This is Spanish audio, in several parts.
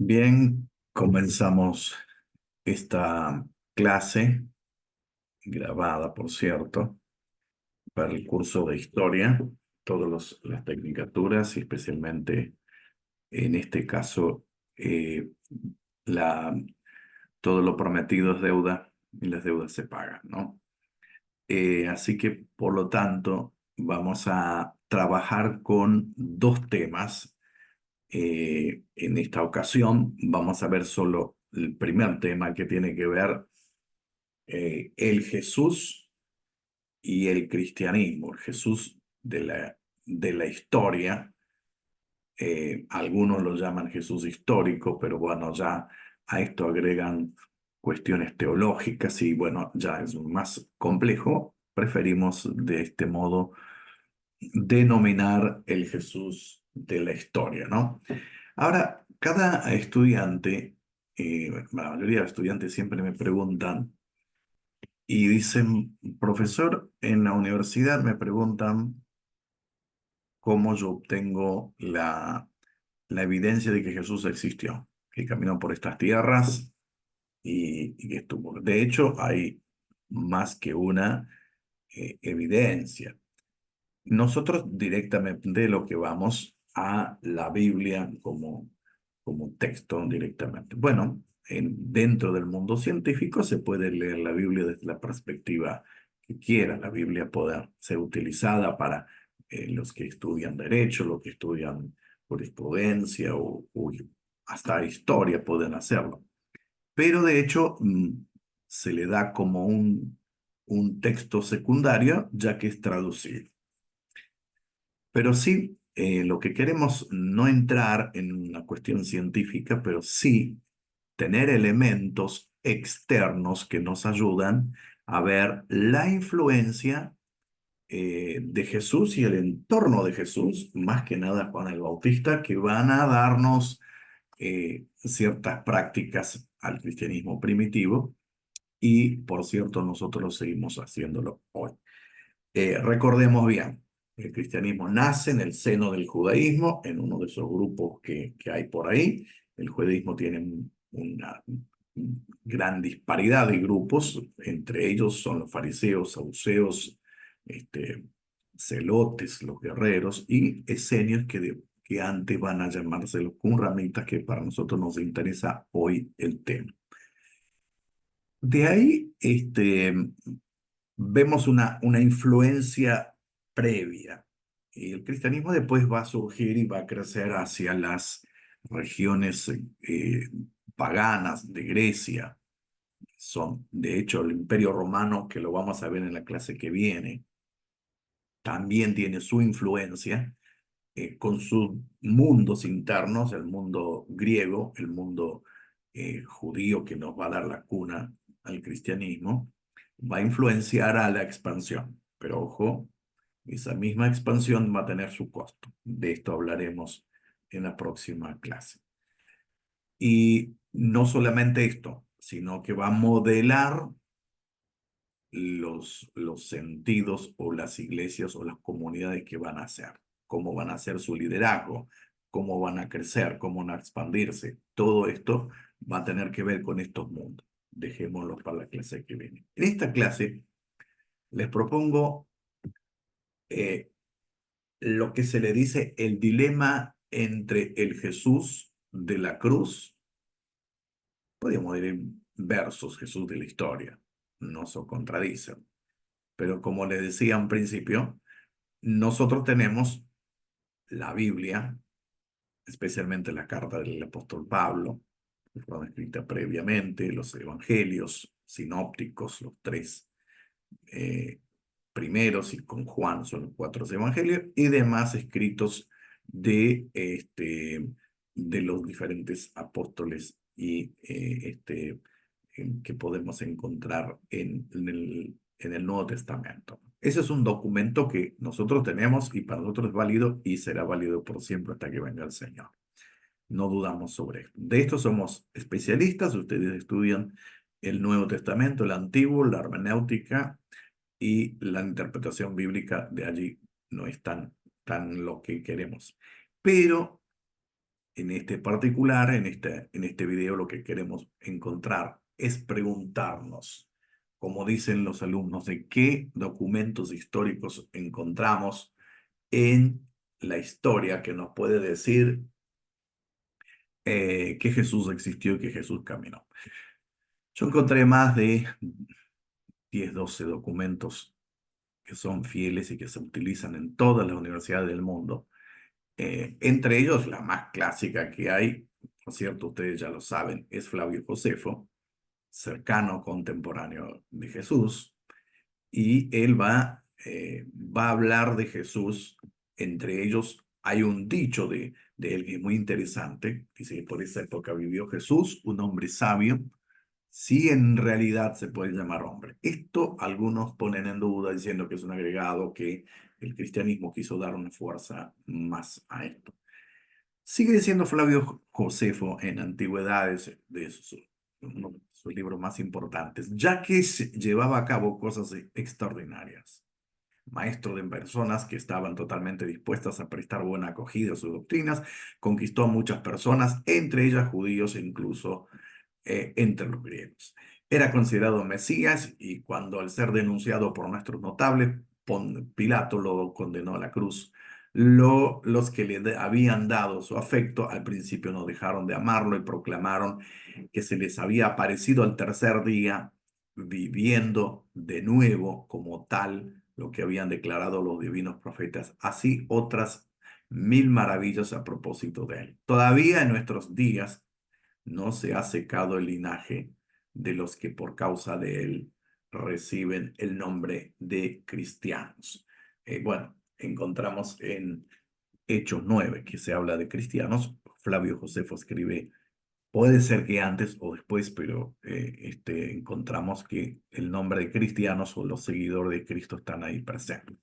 Bien, comenzamos esta clase, grabada, por cierto, para el curso de historia, todas las tecnicaturas y especialmente en este caso, eh, la, todo lo prometido es deuda y las deudas se pagan, ¿no? Así que, por lo tanto, vamos a trabajar con dos temas. En esta ocasión vamos a ver solo el primer tema que tiene que ver el Jesús y el cristianismo, el Jesús de la historia. Algunos lo llaman Jesús histórico, pero bueno, ya a esto agregan cuestiones teológicas y bueno, ya es más complejo. Preferimos de este modo denominar el Jesús de la historia, ¿no? Ahora, cada estudiante, la mayoría de los estudiantes siempre me preguntan y dicen, profesor, en la universidad me preguntan cómo yo obtengo la evidencia de que Jesús existió, que caminó por estas tierras y que estuvo. De hecho, hay más que una evidencia. Nosotros directamente lo que vamos a la Biblia como texto directamente. Bueno, dentro del mundo científico se puede leer la Biblia desde la perspectiva que quiera. La Biblia puede ser utilizada para los que estudian derecho, los que estudian jurisprudencia o hasta historia pueden hacerlo. Pero de hecho se le da como un texto secundario ya que es traducido. Pero sí, lo que queremos no entrar en una cuestión científica, pero sí tener elementos externos que nos ayudan a ver la influencia de Jesús y el entorno de Jesús, más que nada Juan el Bautista, que van a darnos ciertas prácticas al cristianismo primitivo y, por cierto, nosotros seguimos haciéndolo hoy. Recordemos bien, el cristianismo nace en el seno del judaísmo, en uno de esos grupos que hay por ahí. El judaísmo tiene una gran disparidad de grupos, entre ellos son los fariseos, saduceos, este, celotes, los guerreros, y esenios que antes van a llamarse los qumranitas, que para nosotros nos interesa hoy el tema. De ahí, vemos una influencia previa. Y el cristianismo después va a surgir y va a crecer hacia las regiones paganas de Grecia. Son, de hecho, el Imperio Romano, que lo vamos a ver en la clase que viene, también tiene su influencia con sus mundos internos, el mundo griego, el mundo judío que nos va a dar la cuna al cristianismo, va a influenciar a la expansión. Pero ojo, esa misma expansión va a tener su costo. De esto hablaremos en la próxima clase. Y no solamente esto, sino que va a modelar los sentidos o las iglesias o las comunidades que van a hacer, cómo van a hacer su liderazgo, cómo van a crecer, cómo van a expandirse. Todo esto va a tener que ver con estos mundos. Dejémoslo para la clase que viene. En esta clase les propongo eh, lo que se le dice el dilema entre el Jesús de la cruz, podríamos ir en versus Jesús de la historia, no se contradicen. Pero como les decía en principio, nosotros tenemos la Biblia, especialmente la carta del apóstol Pablo, que fueron escritas previamente, los evangelios sinópticos, los tres eh, primeros, y con Juan son los cuatro evangelios, y demás escritos de los diferentes apóstoles y que podemos encontrar en el Nuevo Testamento. Ese es un documento que nosotros tenemos y para nosotros es válido y será válido por siempre hasta que venga el Señor. No dudamos sobre esto. De esto somos especialistas. Ustedes estudian el Nuevo Testamento, el Antiguo, la hermenéutica y la interpretación bíblica. De allí no es tan lo que queremos. Pero en este particular, en este video, lo que queremos encontrar es preguntarnos, como dicen los alumnos, de qué documentos históricos encontramos en la historia que nos puede decir que Jesús existió y que Jesús caminó. Yo encontré más de 10, 12 documentos que son fieles y que se utilizan en todas las universidades del mundo. Entre ellos, la más clásica que hay, por cierto, ustedes ya lo saben, es Flavio Josefo, cercano contemporáneo de Jesús, y él va a hablar de Jesús. Entre ellos hay un dicho de él que es muy interesante. Dice que por esa época vivió Jesús, un hombre sabio, si en realidad se puede llamar hombre. Esto algunos ponen en duda diciendo que es un agregado, que el cristianismo quiso dar una fuerza más a esto. Sigue diciendo Flavio Josefo en Antigüedades, uno de sus libros más importantes, ya que llevaba a cabo cosas extraordinarias. Maestro de personas que estaban totalmente dispuestas a prestar buena acogida a sus doctrinas, conquistó a muchas personas, entre ellas judíos e incluso entre los griegos. Era considerado Mesías y cuando al ser denunciado por nuestros notables, Pilato lo condenó a la cruz. Los que habían dado su afecto al principio no dejaron de amarlo y proclamaron que se les había aparecido al tercer día, viviendo de nuevo como tal lo que habían declarado los divinos profetas. Así otras 1000 maravillas a propósito de él. Todavía en nuestros días no se ha secado el linaje de los que por causa de él reciben el nombre de cristianos. Bueno, encontramos en Hechos 9 que se habla de cristianos. Flavio Josefo escribe, puede ser que antes o después, pero encontramos que el nombre de cristianos o los seguidores de Cristo están ahí presentes.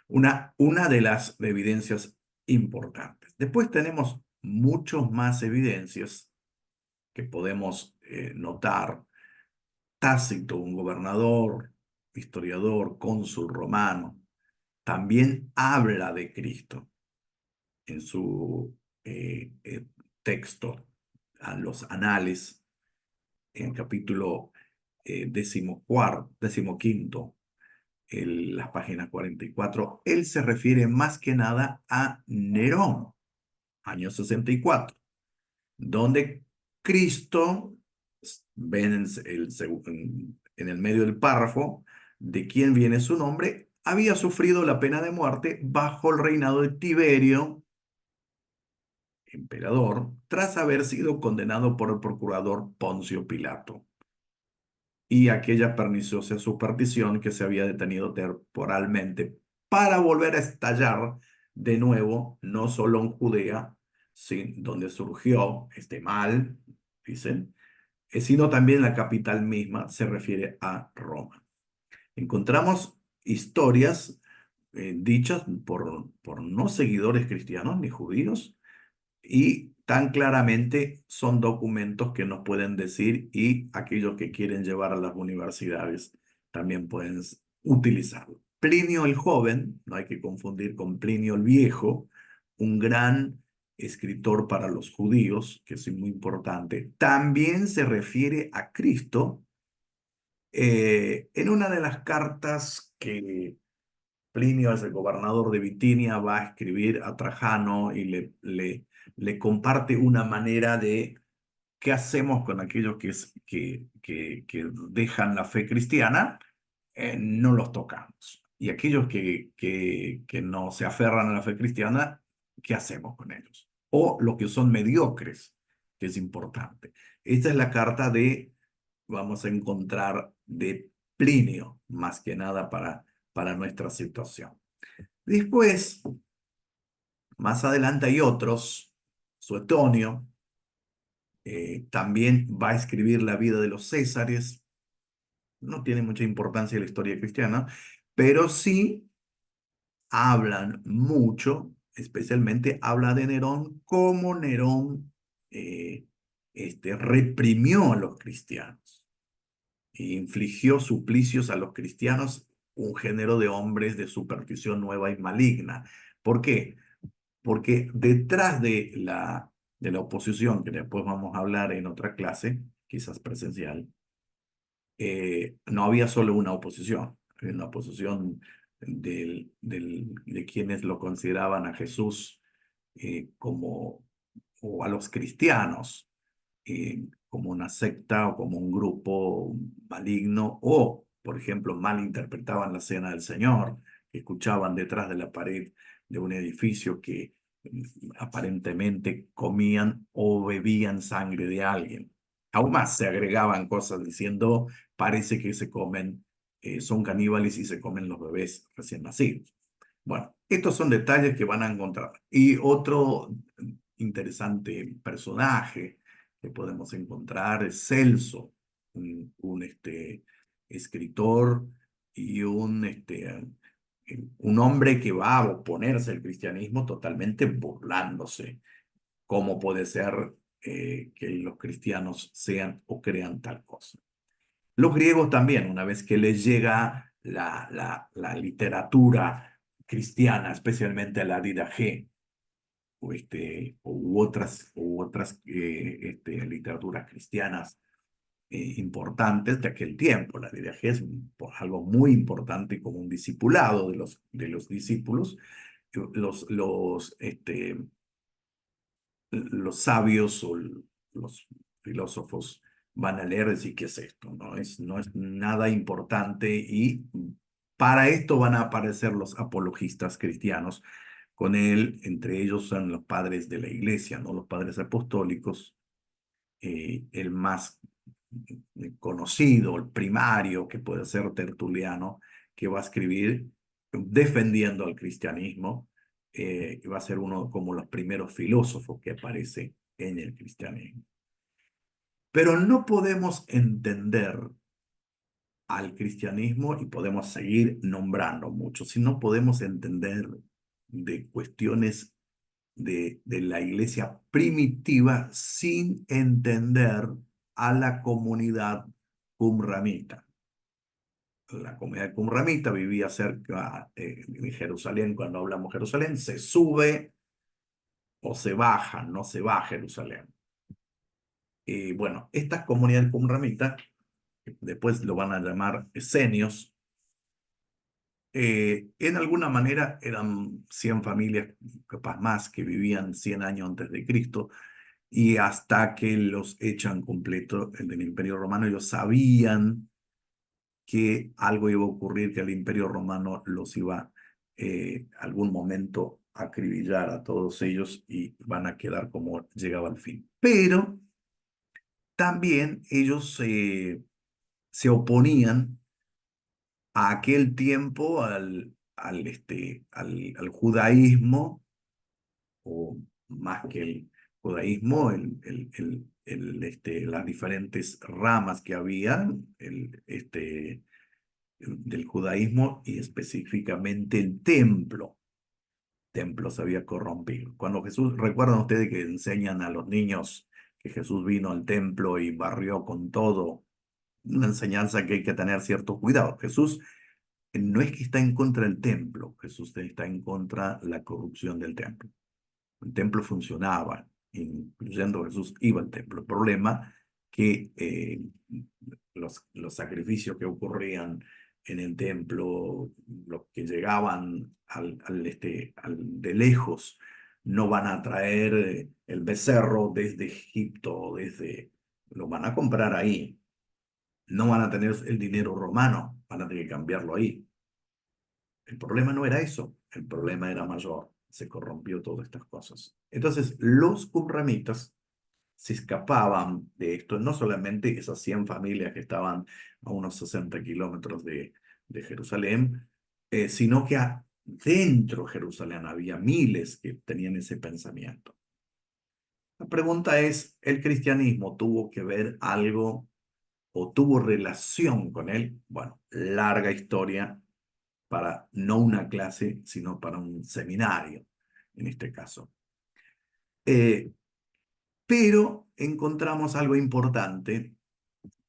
Una de las evidencias importantes. Después tenemos muchas más evidencias que podemos notar. Tácito, un gobernador, historiador, cónsul romano, también habla de Cristo en su texto, a los Anales, en el capítulo 15, las páginas 44. Él se refiere más que nada a Nerón, año 64, donde Cristo, ven en el medio del párrafo, de quién viene su nombre, había sufrido la pena de muerte bajo el reinado de Tiberio, emperador, tras haber sido condenado por el procurador Poncio Pilato y aquella perniciosa superstición que se había detenido temporalmente para volver a estallar de nuevo, no solo en Judea, donde surgió este mal, dicen, sino también la capital misma, se refiere a Roma. Encontramos historias dichas por no seguidores cristianos ni judíos, y tan claramente son documentos que nos pueden decir, y aquellos que quieren llevar a las universidades también pueden utilizarlo. Plinio el Joven, no hay que confundir con Plinio el Viejo, un gran escritor para los judíos, que es muy importante, también se refiere a Cristo en una de las cartas que Plinio, es el gobernador de Bitinia, va a escribir a Trajano y le comparte una manera de qué hacemos con aquellos que dejan la fe cristiana. No los tocamos. Y aquellos que no se aferran a la fe cristiana, ¿qué hacemos con ellos? O los que son mediocres, que es importante. Esta es la carta vamos a encontrar de Plinio, más que nada para nuestra situación. Después, más adelante hay otros, Suetonio, también va a escribir la vida de los Césares. No tiene mucha importancia en la historia cristiana, pero sí hablan mucho, especialmente habla de Nerón, cómo Nerón reprimió a los cristianos e infligió suplicios a los cristianos, un género de hombres de superstición nueva y maligna. ¿Por qué? Porque detrás de la oposición, que después vamos a hablar en otra clase, quizás presencial, no había solo una oposición, había una oposición de quienes lo consideraban a Jesús como, o a los cristianos, como una secta o como un grupo maligno, o, por ejemplo, mal interpretaban la cena del Señor, que escuchaban detrás de la pared de un edificio que aparentemente comían o bebían sangre de alguien. Aún más se agregaban cosas diciendo, parece que se comen, son caníbales y se comen los bebés recién nacidos. Bueno, estos son detalles que van a encontrar. Y otro interesante personaje que podemos encontrar es Celso, un escritor y un hombre que va a oponerse al cristianismo totalmente burlándose. ¿Cómo puede ser que los cristianos sean o crean tal cosa? Los griegos también, una vez que les llega la literatura cristiana, especialmente la Didaché, u otras literaturas cristianas importantes de aquel tiempo. La Didaché es algo muy importante como un discipulado de los discípulos. Los sabios o los filósofos van a leer y decir, ¿qué es esto? No es nada importante y para esto van a aparecer los apologistas cristianos. Con él, entre ellos son los padres de la iglesia, ¿no? Los padres apostólicos, el más conocido, el primario, que puede ser Tertuliano, que va a escribir defendiendo al cristianismo, y va a ser uno como los primeros filósofos que aparece en el cristianismo. Pero no podemos entender al cristianismo y podemos seguir nombrando mucho, si no podemos entender de cuestiones de la iglesia primitiva sin entender a la comunidad qumramita. La comunidad qumramita vivía cerca de Jerusalén. Cuando hablamos de Jerusalén, se sube o se baja, no se va a Jerusalén. Y bueno, estas comunidades qumramitas, después lo van a llamar esenios, en alguna manera eran 100 familias, capaz más, que vivían 100 años antes de Cristo, y hasta que los echan completo del Imperio Romano, ellos sabían que algo iba a ocurrir, que el Imperio Romano los iba algún momento a acribillar a todos ellos y van a quedar como llegaba el fin. Pero también ellos se oponían a aquel tiempo al judaísmo, o más que el judaísmo, las diferentes ramas que había del judaísmo y específicamente el templo. Templo se había corrompido. Cuando Jesús, recuerdan ustedes que enseñan a los niños que Jesús vino al templo y barrió con todo, una enseñanza que hay que tener cierto cuidado. Jesús no es que está en contra del templo, Jesús está en contra de la corrupción del templo. El templo funcionaba, incluyendo Jesús iba al templo. El problema que los sacrificios que ocurrían en el templo, los que llegaban de lejos, no van a traer el becerro desde Egipto, lo van a comprar ahí. No van a tener el dinero romano, van a tener que cambiarlo ahí. El problema no era eso, el problema era mayor, se corrompió todas estas cosas. Entonces, los qumramitas se escapaban de esto, no solamente esas 100 familias que estaban a unos 60 kilómetros de Jerusalén, sino que dentro de Jerusalén había miles que tenían ese pensamiento. La pregunta es, ¿el cristianismo tuvo que ver algo o tuvo relación con él? Bueno, larga historia para no una clase, sino para un seminario, en este caso. Eh, pero encontramos algo importante,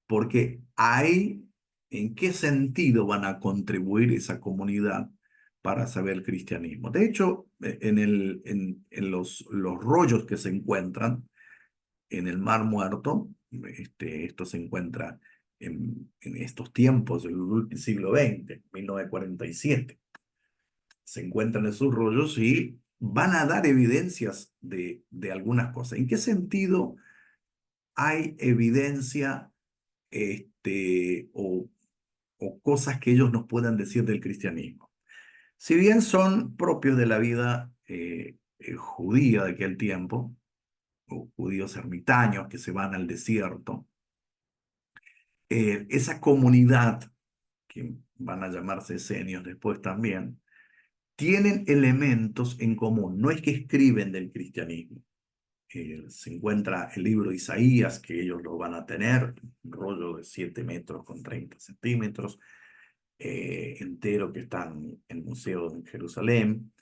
porque hay en qué sentido van a contribuir esa comunidad para saber el cristianismo. De hecho, en los rollos que se encuentran en el Mar Muerto, esto se encuentra en estos tiempos del siglo XX, 1947, se encuentran esos rollos y van a dar evidencias de algunas cosas. ¿En qué sentido hay evidencia o cosas que ellos nos puedan decir del cristianismo? Si bien son propios de la vida judía de aquel tiempo, o judíos ermitaños que se van al desierto, esa comunidad, que van a llamarse esenios después también, tienen elementos en común. No es que escriben del cristianismo. Se encuentra el libro de Isaías, que ellos lo van a tener, un rollo de 7 metros con 30 centímetros, entero, que está en el museo en Jerusalén.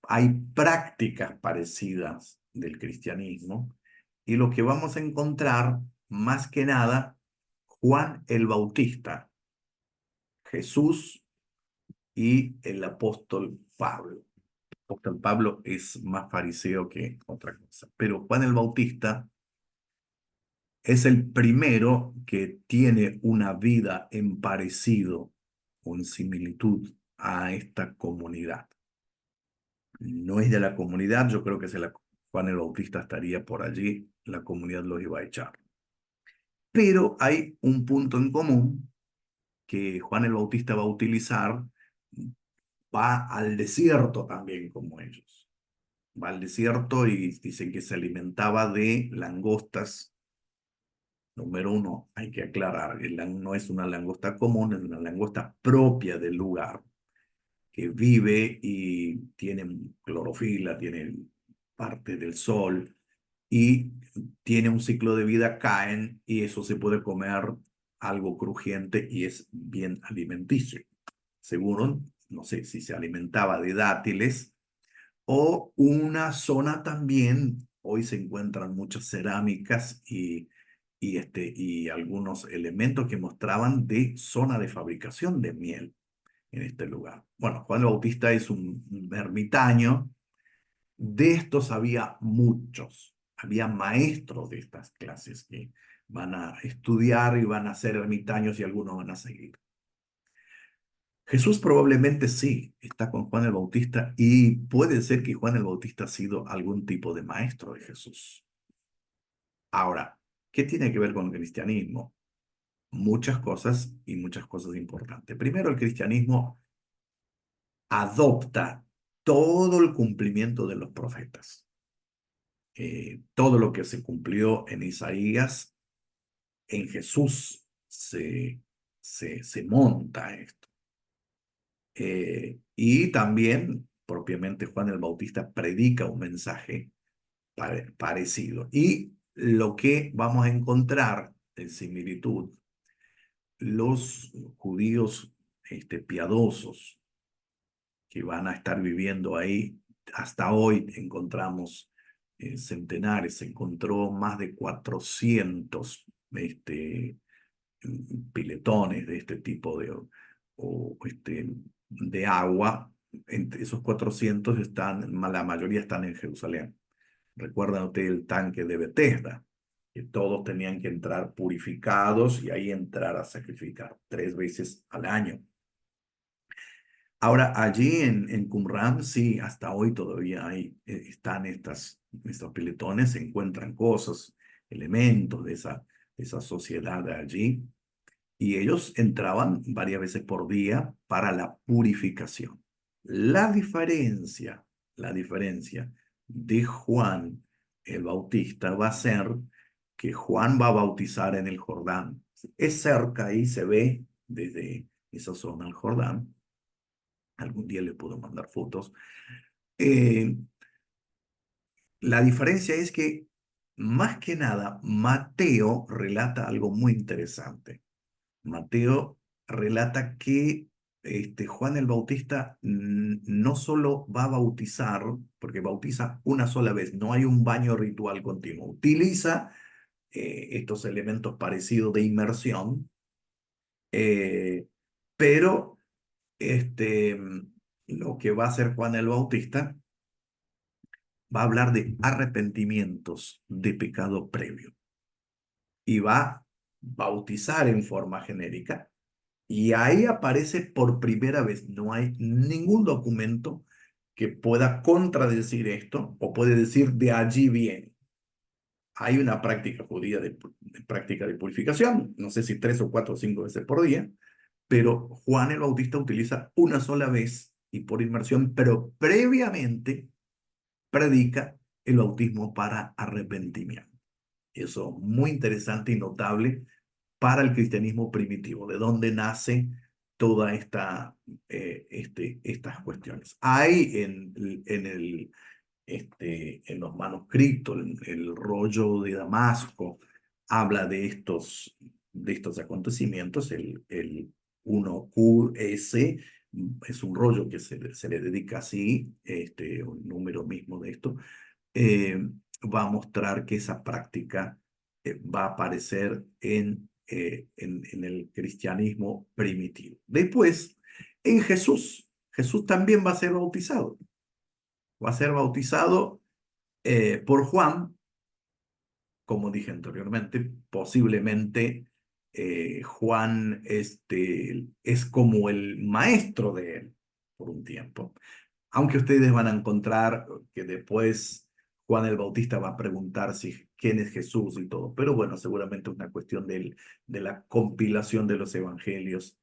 Hay prácticas parecidas del cristianismo, y lo que vamos a encontrar, más que nada, Juan el Bautista, Jesús y el apóstol Pablo. El apóstol Pablo es más fariseo que otra cosa, pero Juan el Bautista es el primero que tiene una vida en parecido o en similitud a esta comunidad. No es de la comunidad, yo creo que Juan el Bautista estaría por allí, la comunidad los iba a echar. Pero hay un punto en común que Juan el Bautista va a utilizar: va al desierto también como ellos. Va al desierto y dicen que se alimentaba de langostas. Número uno, hay que aclarar, no es una langosta común, es una langosta propia del lugar, que vive y tiene clorofila, tiene parte del sol y tiene un ciclo de vida, caen, y eso se puede comer, algo crujiente, y es bien alimenticio. Seguro, no sé si se alimentaba de dátiles o una zona también. Hoy se encuentran muchas cerámicas y algunos elementos que mostraban de zona de fabricación de miel en este lugar. Bueno, Juan el Bautista es un ermitaño. De estos había muchos, había maestros de estas clases que van a estudiar y van a ser ermitaños, y algunos van a seguir. Jesús probablemente sí está con Juan el Bautista, y puede ser que Juan el Bautista ha sido algún tipo de maestro de Jesús. Ahora, ¿qué tiene que ver con el cristianismo? Muchas cosas, y muchas cosas importantes. Primero, el cristianismo adopta todo el cumplimiento de los profetas. Todo lo que se cumplió en Isaías, en Jesús se monta esto. Y también, propiamente, Juan el Bautista predica un mensaje parecido. Y lo que vamos a encontrar en similitud, los judíos piadosos que van a estar viviendo ahí, hasta hoy encontramos centenares, se encontró más de 400 piletones de este tipo de agua. Entre esos 400 la mayoría están en Jerusalén. Recuerdan ustedes el tanque de Bethesda, que todos tenían que entrar purificados y ahí entrar a sacrificar 3 veces al año. Ahora, allí en Qumran, sí, hasta hoy todavía están estos piletones, se encuentran cosas, elementos de esa sociedad de allí, y ellos entraban varias veces por día para la purificación. La diferencia de Juan el Bautista va a ser que Juan va a bautizar en el Jordán. Es cerca, ahí se ve desde esa zona el Jordán. Algún día le puedo mandar fotos. Eh, la diferencia es que, más que nada, Mateo relata algo muy interesante. Mateo relata que Juan el Bautista no solo va a bautizar, porque bautiza una sola vez, no hay un baño ritual continuo. Utiliza estos elementos parecidos de inmersión, pero este, lo que va a hacer Juan el Bautista, va a hablar de arrepentimientos de pecado previo y va a bautizar en forma genérica. Y ahí aparece por primera vez. No hay ningún documento que pueda contradecir esto o puede decir de allí viene. Hay una práctica judía de práctica de purificación, no sé si 3 o 4 o 5 veces por día, pero Juan el Bautista utiliza una sola vez y por inmersión, pero previamente predica el bautismo para arrepentimiento. Eso muy interesante y notable para el cristianismo primitivo, de dónde nace toda estas cuestiones. Hay en los manuscritos, el rollo de Damasco, habla de estos acontecimientos. El 1QS es un rollo que se le dedica así, un número mismo de esto, eh, va a mostrar que esa práctica va a aparecer en el cristianismo primitivo. Después, en Jesús, Jesús también va a ser bautizado. Va a ser bautizado por Juan, como dije anteriormente, posiblemente Juan es como el maestro de él por un tiempo. Aunque ustedes van a encontrar que después Juan el Bautista va a preguntar quién es Jesús y todo, pero bueno, seguramente es una cuestión de la compilación de los evangelios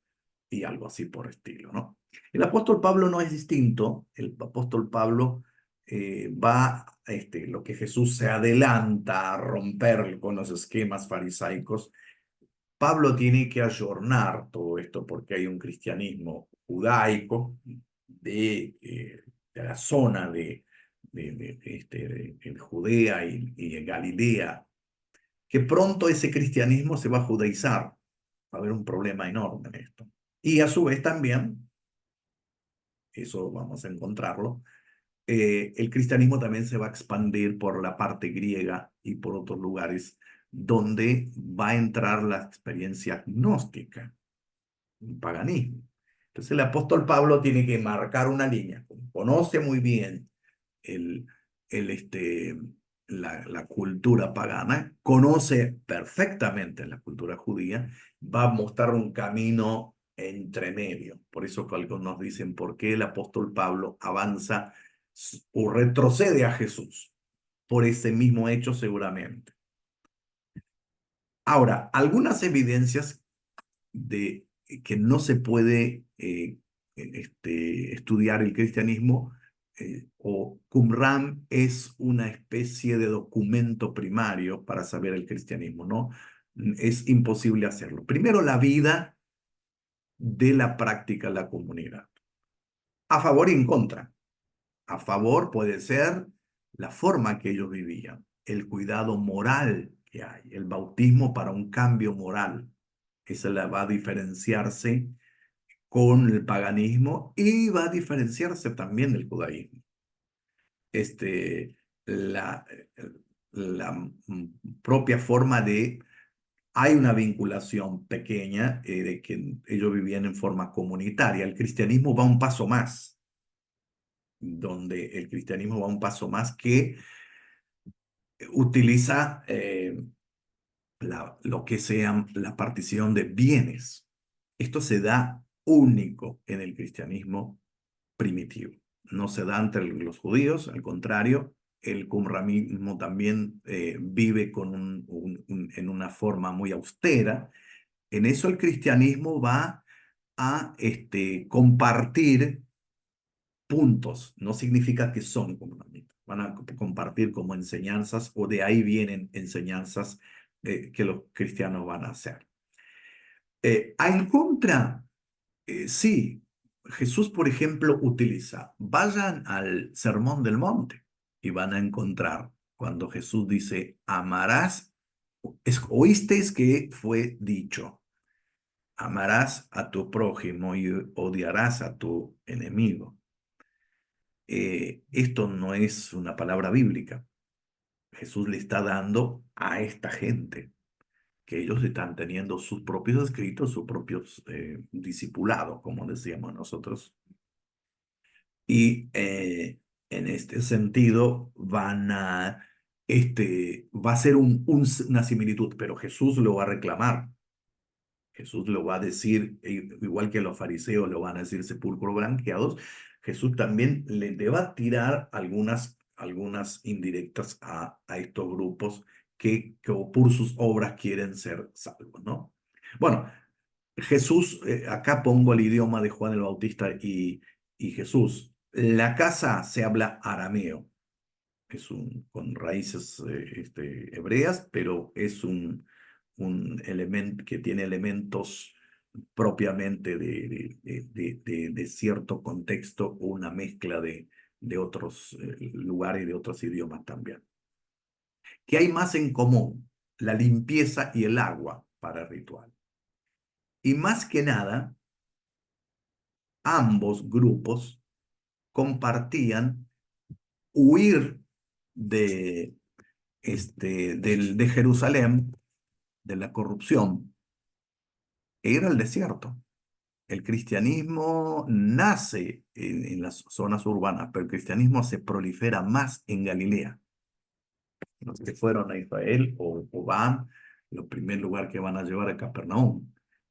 y algo así por estilo, ¿no? El apóstol Pablo no es distinto. El apóstol Pablo lo que Jesús se adelanta a romper con los esquemas farisaicos. Pablo tiene que ayornar todo esto porque hay un cristianismo judaico de la zona de Judea y Galilea, que pronto ese cristianismo se va a judaizar. Va a haber un problema enorme en esto. Y a su vez también, eso vamos a encontrarlo, el cristianismo también se va a expandir por la parte griega y por otros lugares donde va a entrar la experiencia gnóstica, el paganismo. Entonces el apóstol Pablo tiene que marcar una línea, conoce muy bien el, el, este, la cultura pagana, conoce perfectamente la cultura judía, va a mostrar un camino entre medio. Por eso que algunos dicen, ¿por qué el apóstol Pablo avanza o retrocede a Jesús? Por ese mismo hecho seguramente. Ahora, algunas evidencias de que no se puede estudiar el cristianismo, o Qumran es una especie de documento primario para saber el cristianismo, ¿no? Es imposible hacerlo. Primero, la vida de la práctica de la comunidad, a favor y en contra. A favor puede ser la forma que ellos vivían, el cuidado moral que hay, el bautismo para un cambio moral. Esa la va a diferenciarse con el paganismo y va a diferenciarse también del judaísmo. Este, la, la propia forma de, hay una vinculación pequeña de que ellos vivían en forma comunitaria. El cristianismo va un paso más, donde el cristianismo va un paso más que utiliza lo que sea la partición de bienes. Esto se da único en el cristianismo primitivo. No se da entre los judíos, al contrario, el qumramismo también vive en una forma muy austera. En eso el cristianismo va a compartir puntos. No significa que son qumramitas. Van a compartir como enseñanzas, o de ahí vienen enseñanzas que los cristianos van a hacer. En contra, sí, Jesús, por ejemplo, utiliza, vayan al Sermón del Monte y van a encontrar cuando Jesús dice, amarás, oísteis que fue dicho, amarás a tu prójimo y odiarás a tu enemigo. Esto no es una palabra bíblica. Jesús le está dando a esta gente. que ellos están teniendo sus propios escritos, sus propios discipulados, como decíamos nosotros. Y en este sentido va a ser una similitud, pero Jesús lo va a reclamar. Jesús lo va a decir, igual que los fariseos lo van a decir sepulcros blanqueados, Jesús también le va a tirar algunas indirectas a estos grupos que por sus obras quieren ser salvos, ¿no? Bueno, Jesús, acá pongo el idioma de Juan el Bautista y Jesús. La casa se habla arameo, con raíces hebreas, pero es un elemento que tiene elementos propiamente de cierto contexto o una mezcla de otros lugares y de otros idiomas también. ¿Qué hay más en común? La limpieza y el agua para el ritual. Y más que nada, ambos grupos compartían huir de, de Jerusalén, de la corrupción, e ir al desierto. El cristianismo nace en las zonas urbanas, pero el cristianismo se prolifera más en Galilea. Los que fueron a Israel o van, el primer lugar que van a llevar a Capernaum.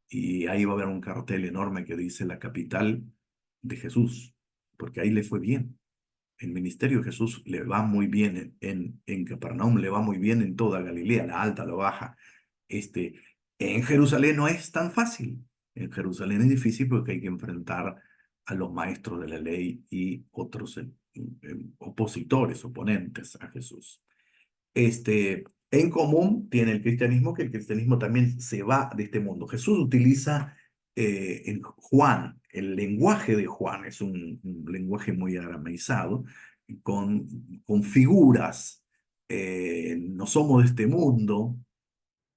Y ahí va a haber un cartel enorme que dice la capital de Jesús, porque ahí le fue bien. El ministerio de Jesús le va muy bien en Capernaum, le va muy bien en toda Galilea, la alta, la baja. Este, en Jerusalén no es tan fácil. En Jerusalén es difícil porque hay que enfrentar a los maestros de la ley y otros opositores, oponentes a Jesús. En común tiene el cristianismo que el cristianismo también se va de este mundo. Jesús utiliza en Juan, el lenguaje de Juan es un lenguaje muy arameizado, con figuras. No somos de este mundo,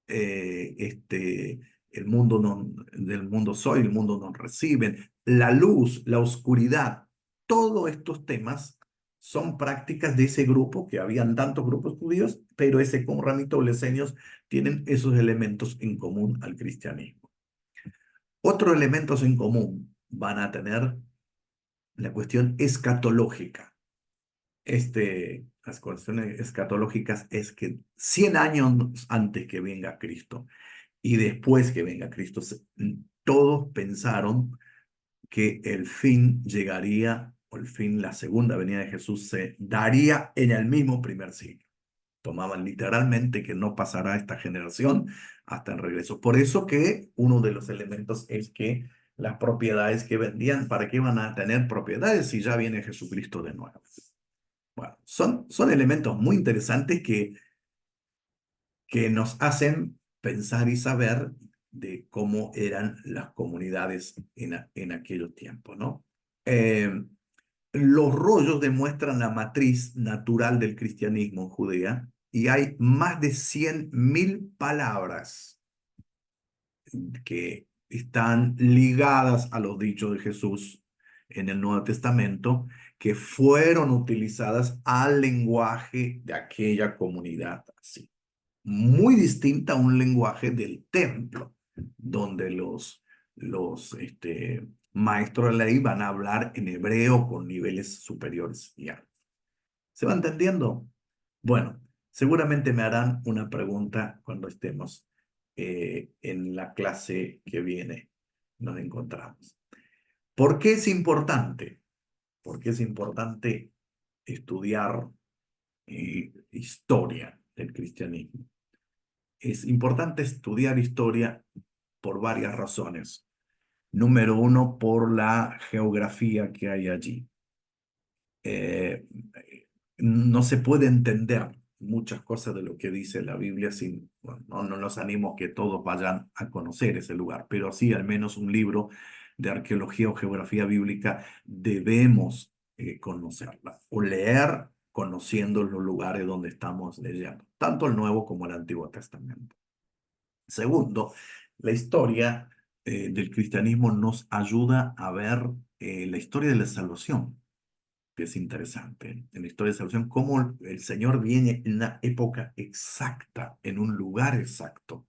eh, este, del mundo soy, el mundo nos reciben, la luz, la oscuridad, todos estos temas son prácticas de ese grupo, que habían tantos grupos judíos, pero ese ramito de tienen esos elementos en común al cristianismo. Otros elementos en común van a tener la cuestión escatológica. Las cuestiones escatológicas es que 100 años antes que venga Cristo, y después que venga Cristo, todos pensaron que el fin llegaría, o el fin, la segunda venida de Jesús se daría en el mismo primer siglo. Tomaban literalmente que no pasará esta generación hasta el regreso. Por eso que uno de los elementos es que las propiedades que vendían, ¿para qué van a tener propiedades si ya viene Jesucristo de nuevo? Bueno, son elementos muy interesantes que nos hacen pensar y saber de cómo eran las comunidades en aquellos tiempos, ¿no? Eh, los rollos demuestran la matriz natural del cristianismo en Judea y hay más de 100.000 palabras que están ligadas a los dichos de Jesús en el Nuevo Testamento, que fueron utilizadas al lenguaje de aquella comunidad. Así muy distinta a un lenguaje del templo, donde los maestros de la ley van a hablar en hebreo con niveles superiores y altos. ¿Se va entendiendo? Bueno, seguramente me harán una pregunta cuando estemos en la clase que viene. Nos encontramos. ¿Por qué es importante? ¿Por qué es importante estudiar historia del cristianismo? Es importante estudiar historia por varias razones. Número uno, por la geografía que hay allí. Eh, no se puede entender muchas cosas de lo que dice la Biblia sin, bueno, no los animo que todos vayan a conocer ese lugar, pero sí al menos un libro de arqueología o geografía bíblica debemos conocerla o leer conociendo los lugares donde estamos leyendo, tanto el Nuevo como el Antiguo Testamento. Segundo, la historia del cristianismo nos ayuda a ver la historia de la salvación, que es interesante. En la historia de salvación, cómo el Señor viene en una época exacta, en un lugar exacto,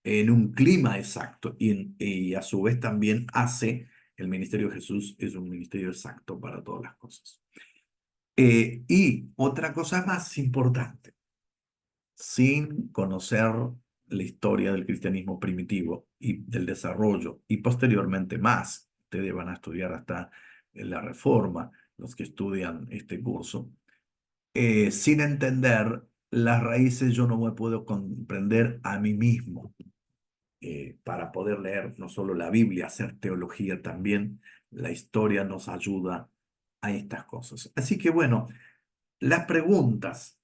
en un clima exacto y a su vez también hace, el ministerio de Jesús es un ministerio exacto para todas las cosas. Y otra cosa más importante, sin conocer la historia del cristianismo primitivo y del desarrollo, y posteriormente más, ustedes van a estudiar hasta la Reforma, los que estudian este curso, sin entender las raíces yo no me puedo comprender a mí mismo. Para poder leer no solo la Biblia, hacer teología también, la historia nos ayuda a estas cosas. Así que bueno, las preguntas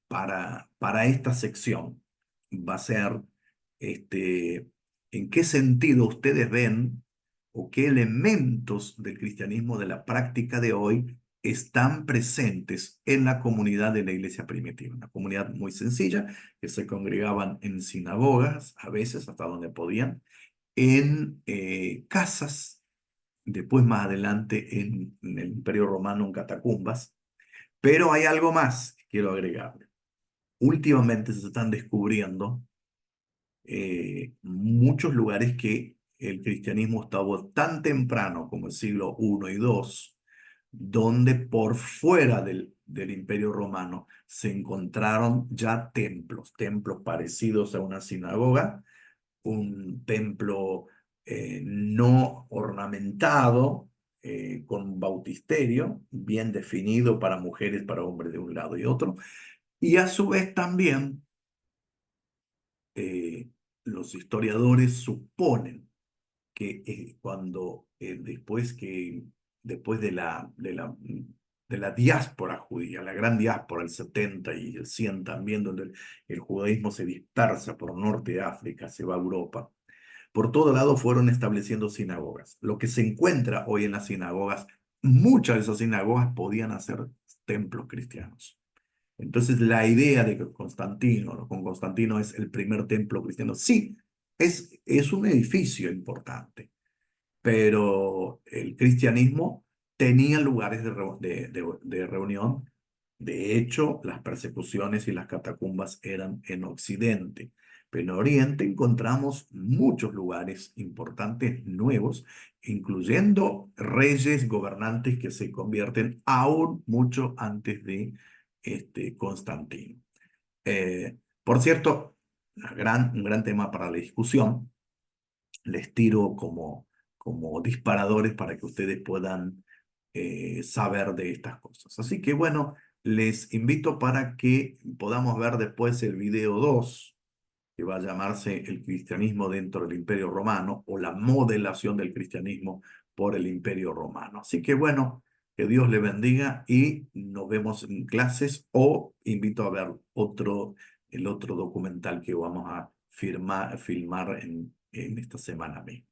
para esta sección va a ser, ¿en qué sentido ustedes ven o qué elementos del cristianismo de la práctica de hoy están presentes en la comunidad de la iglesia primitiva? Una comunidad muy sencilla, que se congregaban en sinagogas, a veces hasta donde podían, en casas, después más adelante en el Imperio Romano en catacumbas, pero hay algo más que quiero agregar. Últimamente se están descubriendo muchos lugares que el cristianismo estaba tan temprano como el siglo I y II, donde por fuera del Imperio Romano se encontraron ya templos, templos parecidos a una sinagoga, un templo no ornamentado, con bautisterio bien definido para mujeres, para hombres de un lado y otro. Y a su vez también eh, los historiadores suponen que después de la diáspora judía, la gran diáspora, el 70 y el 100 también, donde el judaísmo se dispersa por norte de África, se va a Europa, por todo lado fueron estableciendo sinagogas. Lo que se encuentra hoy en las sinagogas, muchas de esas sinagogas podían ser templos cristianos. Entonces la idea de que Constantino, ¿no? Con Constantino es el primer templo cristiano, sí, es un edificio importante, pero el cristianismo tenía lugares de reunión. De hecho, las persecuciones y las catacumbas eran en Occidente, pero en Oriente encontramos muchos lugares importantes nuevos, incluyendo reyes, gobernantes que se convierten aún mucho antes de Constantino. Por cierto, un gran tema para la discusión, les tiro como disparadores para que ustedes puedan saber de estas cosas. Así que bueno, les invito para que podamos ver después el video 2 que va a llamarse El cristianismo dentro del Imperio Romano o la modelación del cristianismo por el Imperio Romano. Así que bueno, que Dios le bendiga y nos vemos en clases o invito a ver el otro documental que vamos a filmar en esta semana misma.